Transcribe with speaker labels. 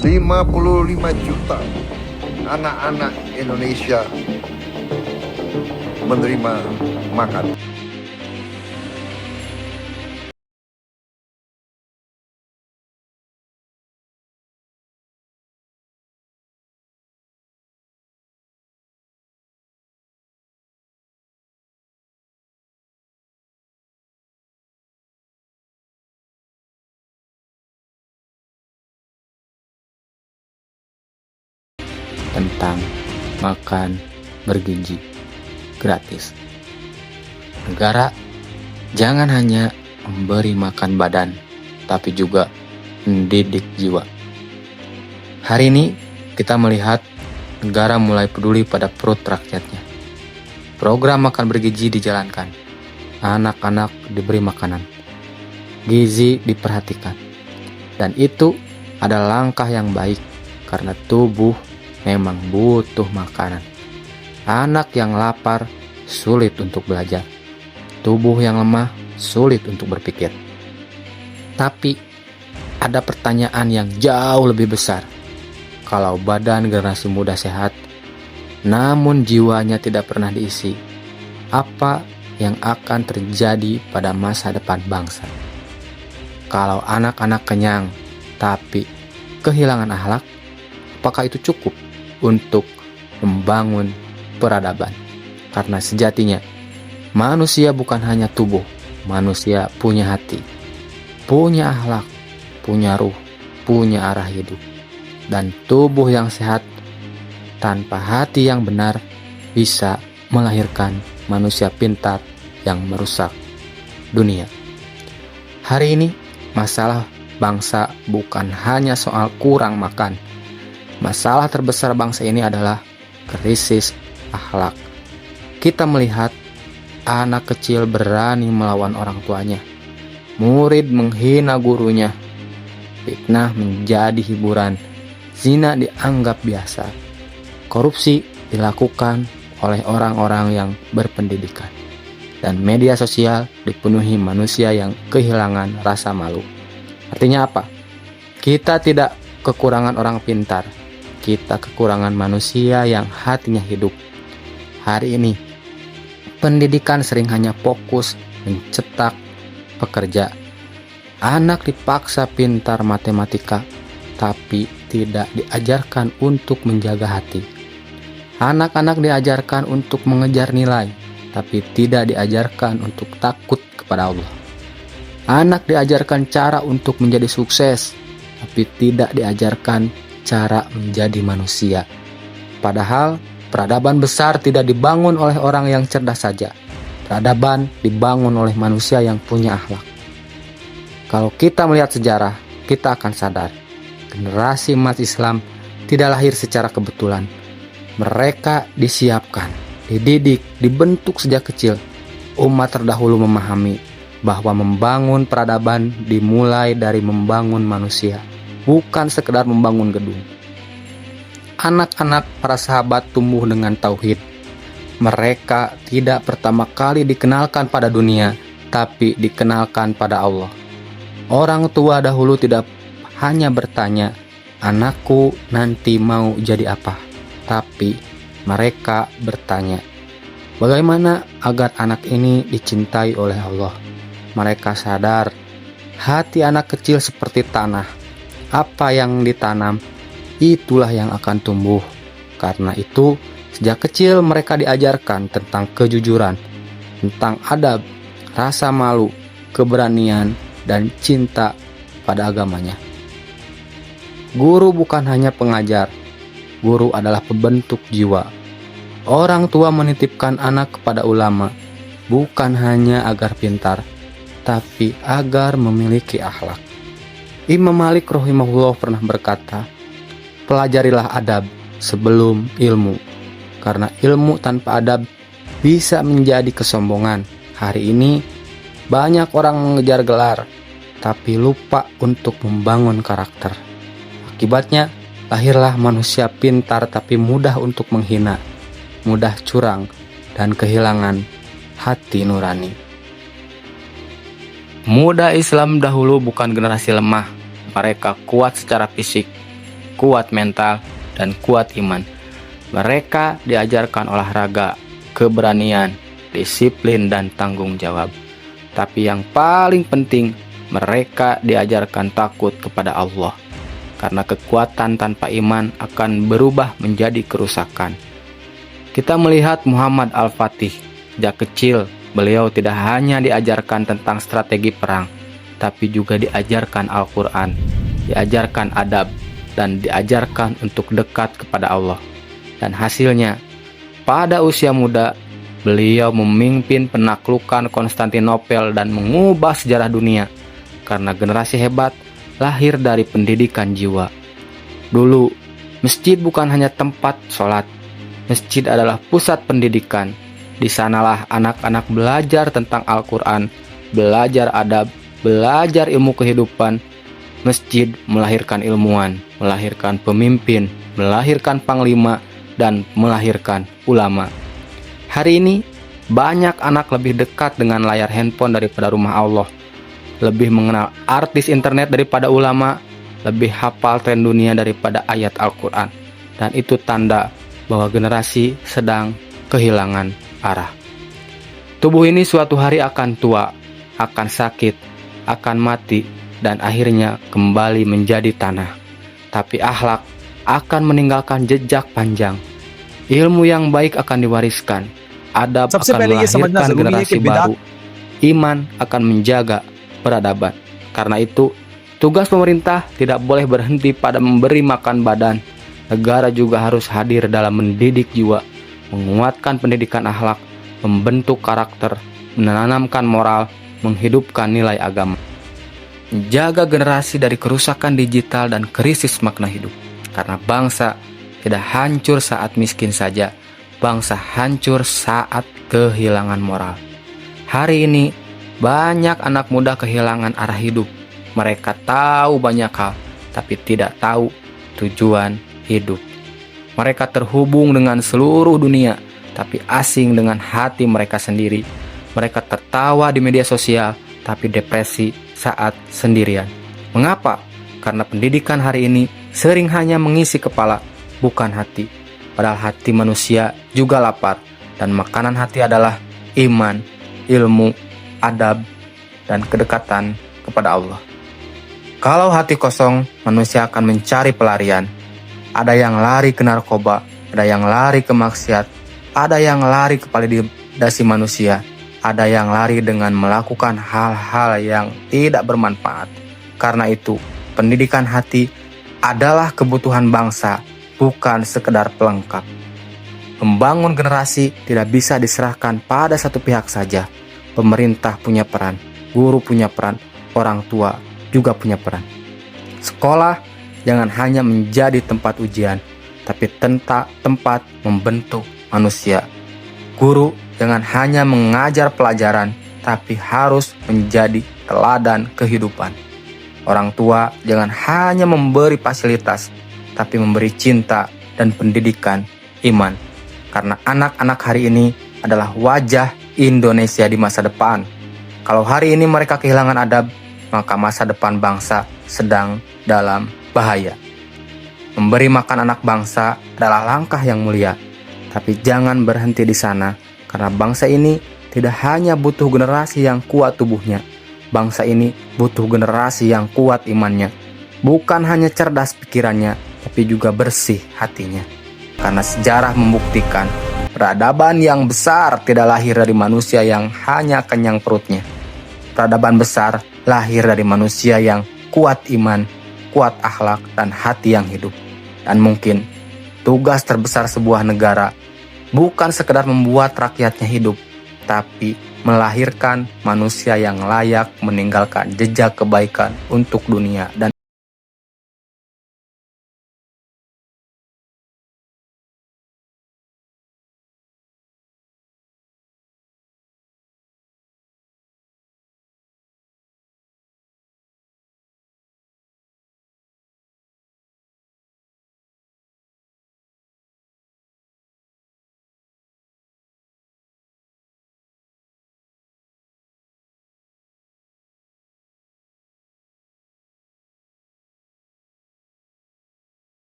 Speaker 1: 55 juta anak-anak Indonesia menerima makan.
Speaker 2: Tentang makan bergizi gratis. Negara jangan hanya memberi makan badan, tapi juga mendidik jiwa. Hari ini kita melihat negara mulai peduli pada perut rakyatnya. Program makan bergizi dijalankan. Anak-anak diberi makanan. Gizi diperhatikan. Dan itu adalah langkah yang baik karena tubuh memang butuh makanan. Anak yang lapar sulit untuk belajar. Tubuh yang lemah sulit untuk berpikir. Tapi ada pertanyaan yang jauh lebih besar. Kalau badan generasi muda sehat, namun jiwanya tidak pernah diisi, apa yang akan terjadi pada masa depan bangsa? Kalau anak-anak kenyang, tapi kehilangan akhlak, apakah itu cukup untuk membangun peradaban? Karena sejatinya manusia bukan hanya tubuh, manusia punya hati, punya akhlak, punya ruh, punya arah hidup. Dan tubuh yang sehat tanpa hati yang benar bisa melahirkan manusia pintar yang merusak dunia. Hari ini masalah bangsa bukan hanya soal kurang makan. Masalah terbesar bangsa ini adalah krisis akhlak. Kita melihat anak kecil berani melawan orang tuanya. Murid menghina gurunya. Fitnah menjadi hiburan. Zina dianggap biasa. Korupsi dilakukan oleh orang-orang yang berpendidikan. Dan media sosial dipenuhi manusia yang kehilangan rasa malu. Artinya apa? Kita tidak kekurangan orang pintar. Kita kekurangan manusia yang hatinya hidup. Hari ini, pendidikan sering hanya fokus mencetak pekerja. Anak dipaksa pintar matematika, tapi tidak diajarkan untuk menjaga hati. Anak-anak diajarkan untuk mengejar nilai, tapi tidak diajarkan untuk takut kepada Allah. Anak diajarkan cara untuk menjadi sukses, tapi tidak diajarkan cara menjadi manusia. Padahal peradaban besar tidak dibangun oleh orang yang cerdas saja. Peradaban dibangun oleh manusia yang punya akhlak. Kalau kita melihat sejarah, kita akan sadar generasi umat Islam tidak lahir secara kebetulan. Mereka disiapkan, dididik, dibentuk sejak kecil. Umat terdahulu memahami bahwa membangun peradaban dimulai dari membangun manusia, bukan sekedar membangun gedung. Anak-anak para sahabat tumbuh dengan tauhid. Mereka tidak pertama kali dikenalkan pada dunia, tapi dikenalkan pada Allah. Orang tua dahulu tidak hanya bertanya, "Anakku nanti mau jadi apa?" Tapi mereka bertanya, bagaimana agar anak ini dicintai oleh Allah? Mereka sadar, hati anak kecil seperti tanah. Apa yang ditanam, itulah yang akan tumbuh. Karena itu, sejak kecil mereka diajarkan tentang kejujuran, tentang adab, rasa malu, keberanian, dan cinta pada agamanya. Guru bukan hanya pengajar, guru adalah pembentuk jiwa. Orang tua menitipkan anak kepada ulama, bukan hanya agar pintar, tapi agar memiliki akhlak. Imam Malik rahimahullah pernah berkata, pelajarilah adab sebelum ilmu, karena ilmu tanpa adab bisa menjadi kesombongan. Hari ini banyak orang mengejar gelar, tapi lupa untuk membangun karakter. Akibatnya, lahirlah manusia pintar tapi mudah untuk menghina, mudah curang, dan kehilangan hati nurani. Muda Islam dahulu bukan generasi lemah. Mereka kuat secara fisik, kuat mental, dan kuat iman. Mereka diajarkan olahraga, keberanian, disiplin, dan tanggung jawab. Tapi yang paling penting, mereka diajarkan takut kepada Allah. Karena kekuatan tanpa iman akan berubah menjadi kerusakan. Kita melihat Muhammad Al-Fatih. Sejak kecil, beliau tidak hanya diajarkan tentang strategi perang, tapi juga diajarkan Al-Quran, diajarkan adab, dan diajarkan untuk dekat kepada Allah. Dan hasilnya, pada usia muda, beliau memimpin penaklukan Konstantinopel dan mengubah sejarah dunia. Karena generasi hebat lahir dari pendidikan jiwa. Dulu, masjid bukan hanya tempat sholat. Masjid adalah pusat pendidikan. Di sanalah anak-anak belajar tentang Al-Quran, belajar adab, belajar ilmu kehidupan. Masjid melahirkan ilmuwan, melahirkan pemimpin, melahirkan panglima, dan melahirkan ulama. Hari ini, banyak anak lebih dekat dengan layar handphone daripada rumah Allah, lebih mengenal artis internet daripada ulama, lebih hafal tren dunia daripada ayat Al-Quran. Dan itu tanda bahwa generasi sedang kehilangan arah. Tubuh ini suatu hari akan tua, akan sakit, akan mati, dan akhirnya kembali menjadi tanah. Tapi akhlak akan meninggalkan jejak panjang. Ilmu yang baik akan diwariskan, adab akan melahirkan generasi baru, iman akan menjaga peradaban. Karena itu, tugas pemerintah tidak boleh berhenti pada memberi makan badan. Negara juga harus hadir dalam mendidik jiwa, menguatkan pendidikan akhlak, membentuk karakter, menanamkan moral, menghidupkan nilai agama. Menjaga generasi dari kerusakan digital dan krisis makna hidup. Karena bangsa tidak hancur saat miskin saja, bangsa hancur saat kehilangan moral. Hari ini, banyak anak muda kehilangan arah hidup. Mereka tahu banyak hal, tapi tidak tahu tujuan hidup. Mereka terhubung dengan seluruh dunia, tapi asing dengan hati mereka sendiri. Mereka tertawa di media sosial, tapi depresi saat sendirian. Mengapa? Karena pendidikan hari ini sering hanya mengisi kepala, bukan hati. Padahal hati manusia juga lapar, dan makanan hati adalah iman, ilmu, adab, dan kedekatan kepada Allah. Kalau hati kosong, manusia akan mencari pelarian. Ada yang lari ke narkoba, ada yang lari ke maksiat, ada yang lari ke validasi manusia, ada yang lari dengan melakukan hal-hal yang tidak bermanfaat. Karena itu, pendidikan hati adalah kebutuhan bangsa, bukan sekedar pelengkap. Membangun generasi tidak bisa diserahkan pada satu pihak saja. Pemerintah punya peran, guru punya peran, orang tua juga punya peran. Sekolah jangan hanya menjadi tempat ujian, tapi tempat membentuk manusia. Guru jangan hanya mengajar pelajaran, tapi harus menjadi teladan kehidupan. Orang tua jangan hanya memberi fasilitas, tapi memberi cinta dan pendidikan iman. Karena anak-anak hari ini adalah wajah Indonesia di masa depan. Kalau hari ini mereka kehilangan adab, maka masa depan bangsa sedang dalam bahaya. Memberi makan anak bangsa adalah langkah yang mulia. Tapi jangan berhenti di sana, karena bangsa ini tidak hanya butuh generasi yang kuat tubuhnya. Bangsa ini butuh generasi yang kuat imannya. Bukan hanya cerdas pikirannya, tapi juga bersih hatinya. Karena sejarah membuktikan, peradaban yang besar tidak lahir dari manusia yang hanya kenyang perutnya. Peradaban besar lahir dari manusia yang kuat iman, kuat akhlak, dan hati yang hidup. Dan mungkin tugas terbesar sebuah negara bukan sekedar membuat rakyatnya hidup, tapi melahirkan manusia yang layak meninggalkan jejak kebaikan untuk dunia dan